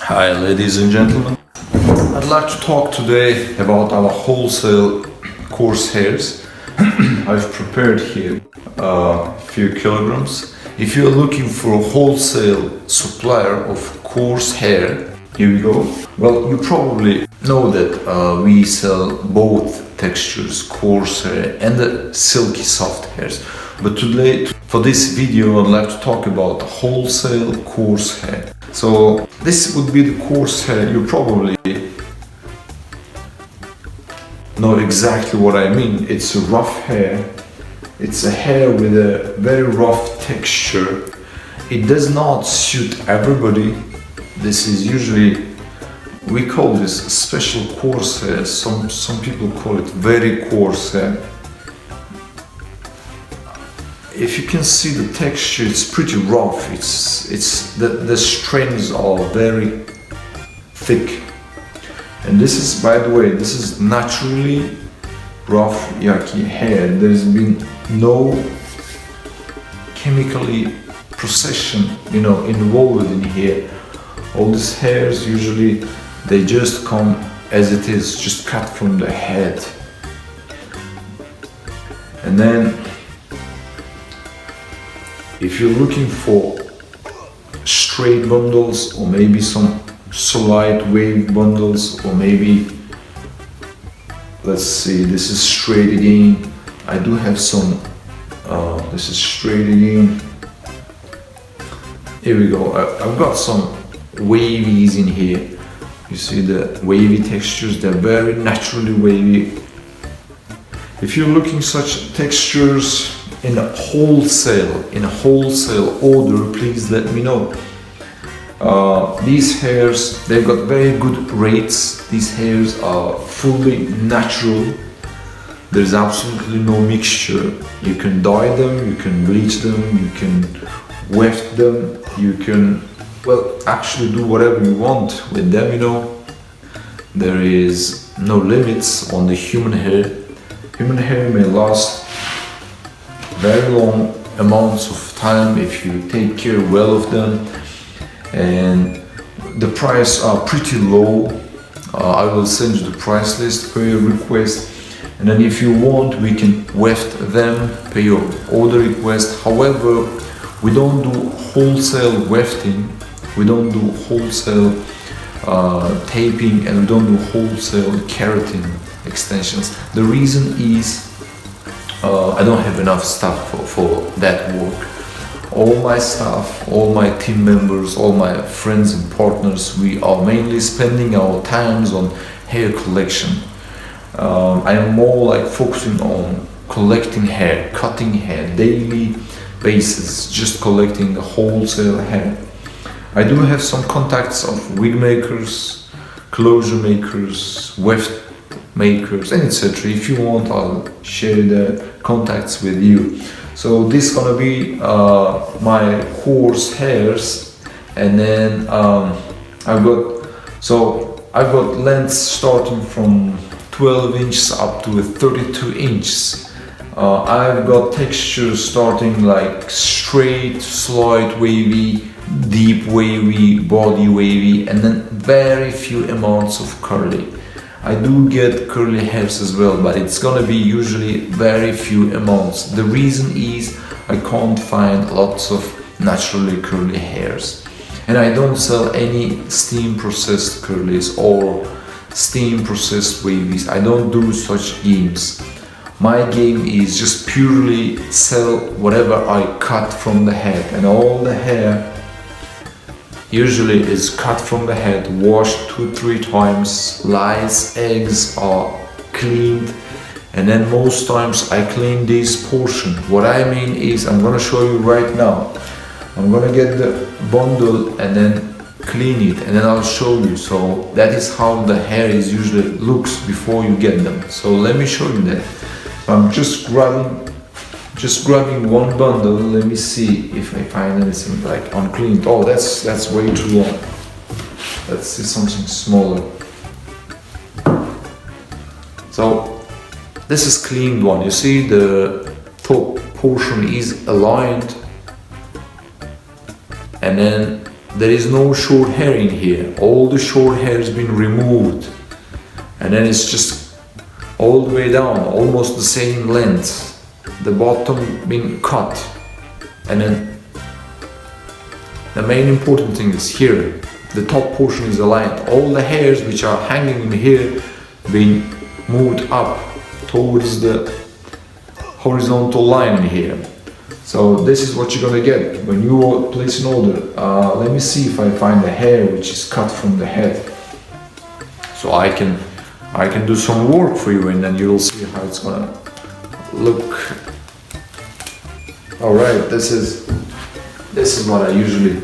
Hi ladies and gentlemen, I'd like to talk today about our wholesale coarse hairs. I've prepared here a few kilograms. If you're looking for a wholesale supplier of coarse hair, here we go. Well, you probably know that we sell both textures, coarse hair and the silky soft hairs. But today, for this video, I'd like to talk about wholesale coarse hair. So this would be the coarse hair. You probably know exactly what I mean. It's a rough hair. It's a hair with a very rough texture. It does not suit everybody. This is usually, we call this special coarse hair. Some people call it very coarse hair. If you can see the texture, it's pretty rough. The strands are very thick. And this is, by the way, this is naturally rough, yucky hair. There's been no chemically procession, involved in here. All these hairs usually they just come as it is, just cut from the head. And then if you're looking for straight bundles or maybe some slight wave bundles, or maybe, let's see, this is straight again. I do have some, this is straight again. Here we go. I've got some wavies in here. You see the wavy textures, they're very naturally wavy. If you're looking such textures in a wholesale order, please let me know. These hairs, they've got very good rates. These hairs are fully natural. There's absolutely no mixture. You can dye them, you can bleach them, you can weft them, you can, well, actually do whatever you want with them, There is no limits on the human hair. Human hair may last very long amounts of time if you take care well of them, and the price are pretty low. I will send you the price list per your request, and then if you want, we can weft them per your order request. However, we don't do wholesale wefting, we don't do wholesale taping, and we don't do wholesale keratin extensions. The reason is I don't have enough staff for that work. All my staff, all my team members, all my friends and partners, we are mainly spending our times on hair collection. I am more like focusing on collecting hair, cutting hair, daily basis, just collecting the wholesale hair. I do have some contacts of wig makers, closure makers, weft makers, and etc. If you want, I'll share the contacts with you. So this is gonna be my coarse hairs, and then I've got lengths starting from 12 inches up to 32 inches. I've got textures starting like straight, slight wavy, deep wavy, body wavy, and then very few amounts of curly. I do get curly hairs as well, but it's gonna be usually very few amounts. The reason is I can't find lots of naturally curly hairs. And I don't sell any steam processed curlies or steam processed wavies. I don't do such games. My game is just purely sell whatever I cut from the head, and all the hair usually is cut from the head, washed 2-3 times, lice, eggs are cleaned, and then most times I clean this portion. What I mean is, I'm gonna show you right now. I'm gonna get the bundle and then clean it, and then I'll show you. So that is how the hair is usually looks before you get them. So let me show you that. I'm just grabbing one bundle. Let me see if I find anything like uncleaned. Oh, that's way too long. Let's see something smaller. So this is cleaned one. You see the top portion is aligned, and then there is no short hair in here. All the short hair has been removed, and then it's just all the way down, almost the same length. The bottom been cut, and then the main important thing is here. The top portion is aligned. All the hairs which are hanging in here being moved up towards the horizontal line in here. So this is what you're gonna get when you place an order. Let me see if I find the hair which is cut from the head, so I can do some work for you, and then you'll see how it's gonna look. All right, this is what I usually.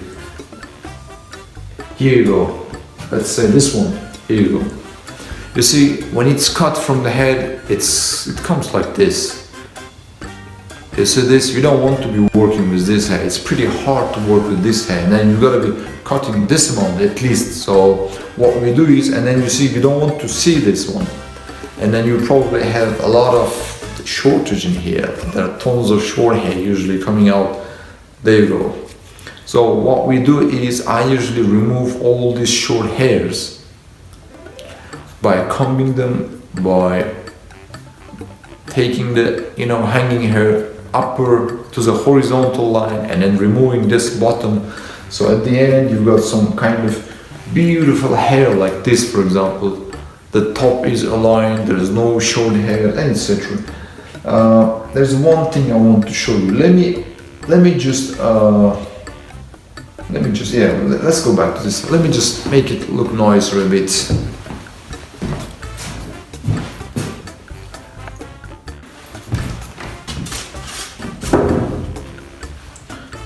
Here you go. Let's say this one. Here you go. You see, when it's cut from the head, it comes like this. You see this? You don't want to be working with this hair. It's pretty hard to work with this hair, and then you gotta be cutting this amount at least. So what we do is, and then you see, you don't want to see this one, and then you probably have a lot of shortage in here. There are tons of short hair usually coming out. There you go. So what we do is, I usually remove all these short hairs by combing them, by taking the hanging hair upper to the horizontal line, and then removing this bottom. So at the end you've got some kind of beautiful hair like this, for example. The top is aligned, there is no short hair, etc. There's one thing I want to show you. Let's go back to this. Let me just make it look nicer a bit.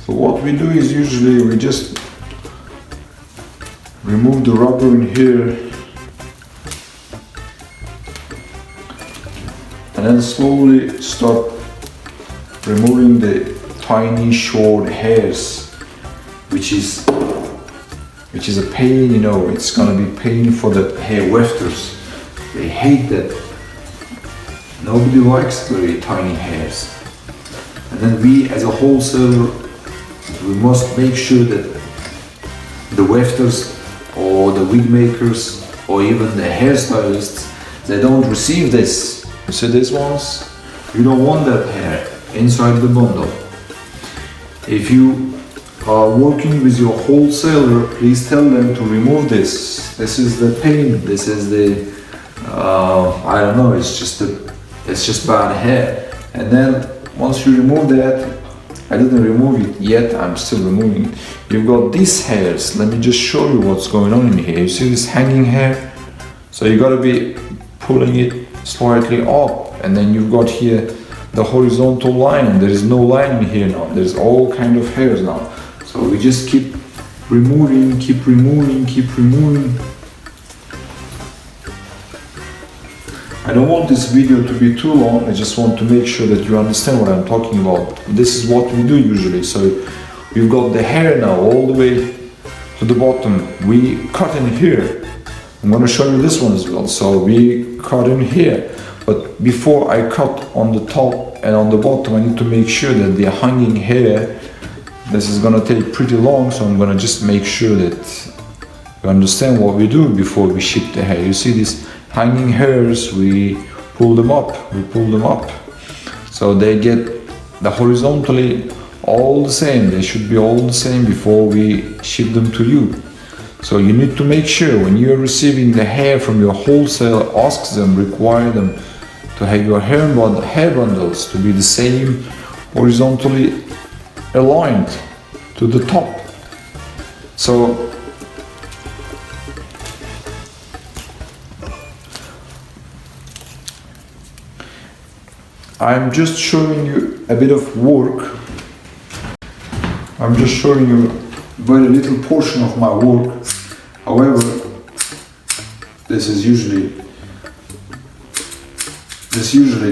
So what we do is, usually we just remove the rubber in here, and then slowly start removing the tiny short hairs, which is a pain. It's gonna be pain for the hair wefters. They hate that. Nobody likes very tiny hairs. And then we, as a wholesaler, we must make sure that the wefters or the wig makers or even the hairstylists, they don't receive this. You see these ones? You don't want that hair inside the bundle. If you are working with your wholesaler, please tell them to remove this. This is the pain. This is the I don't know. It's just bad hair. And then once you remove that, I didn't remove it yet. I'm still removing it. You've got these hairs. Let me just show you what's going on in here. You see this hanging hair? So you gotta be pulling it slightly up, and then you've got here the horizontal line. There is no line in here now. There's all kind of hairs now. So we just keep removing, keep removing. I don't want this video to be too long. I just want to make sure that you understand what I'm talking about. This is what we do usually. So we've got the hair now all the way to the bottom. We cut in here. I'm going to show you this one as well. So we cut in here. But before I cut on the top and on the bottom, I need to make sure that the hanging hair, this is gonna take pretty long, so I'm gonna just make sure that you understand what we do before we ship the hair. You see these hanging hairs, we pull them up, so they get the horizontally all the same. They should be all the same before we ship them to you. So you need to make sure when you're receiving the hair from your wholesaler, ask them, require them to have your hair bundles to be the same, horizontally aligned to the top. So I'm just showing you a bit of work. I'm just showing you very little portion of my work. However, this usually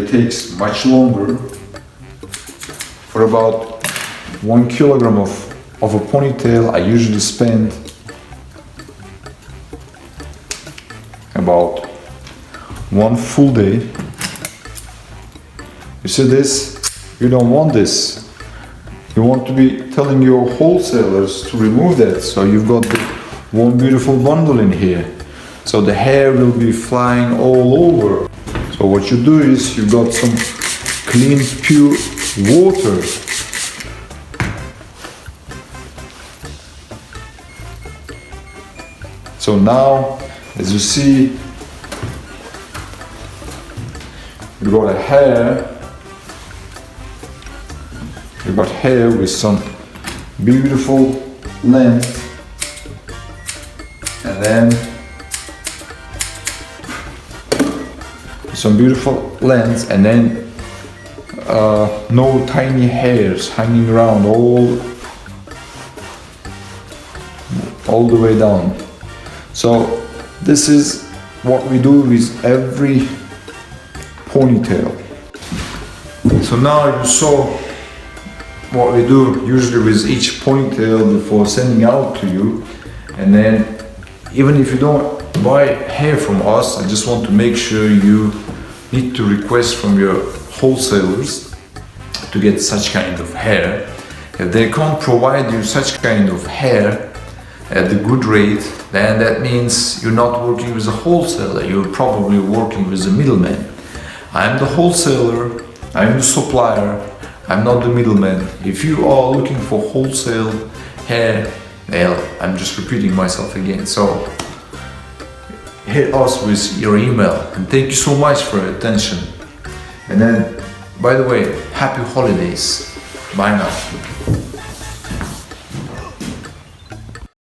takes much longer. For about 1 kilogram of a ponytail, I usually spend about 1 full day. You see this? You don't want this. you want to be telling your wholesalers to remove that. So you've got one beautiful bundle in here. So the hair will be flying all over. So what you do is you've got some clean, pure water. So now, as you see, you've got a hair. You've got hair with some beautiful length, and then some beautiful length, and then no tiny hairs hanging around all the way down. So this is what we do with every ponytail. So now you saw what we do usually with each ponytail before sending out to you. And then even if you don't buy hair from us, I just want to make sure you need to request from your wholesalers to get such kind of hair. If they can't provide you such kind of hair at the good rate, then that means you're not working with a wholesaler, you're probably working with a middleman. I'm the wholesaler, I'm the supplier, I'm not the middleman. If you are looking for wholesale hair, well, I'm just repeating myself again. So hit us with your email, and thank you so much for your attention. And then, by the way, happy holidays. Bye now.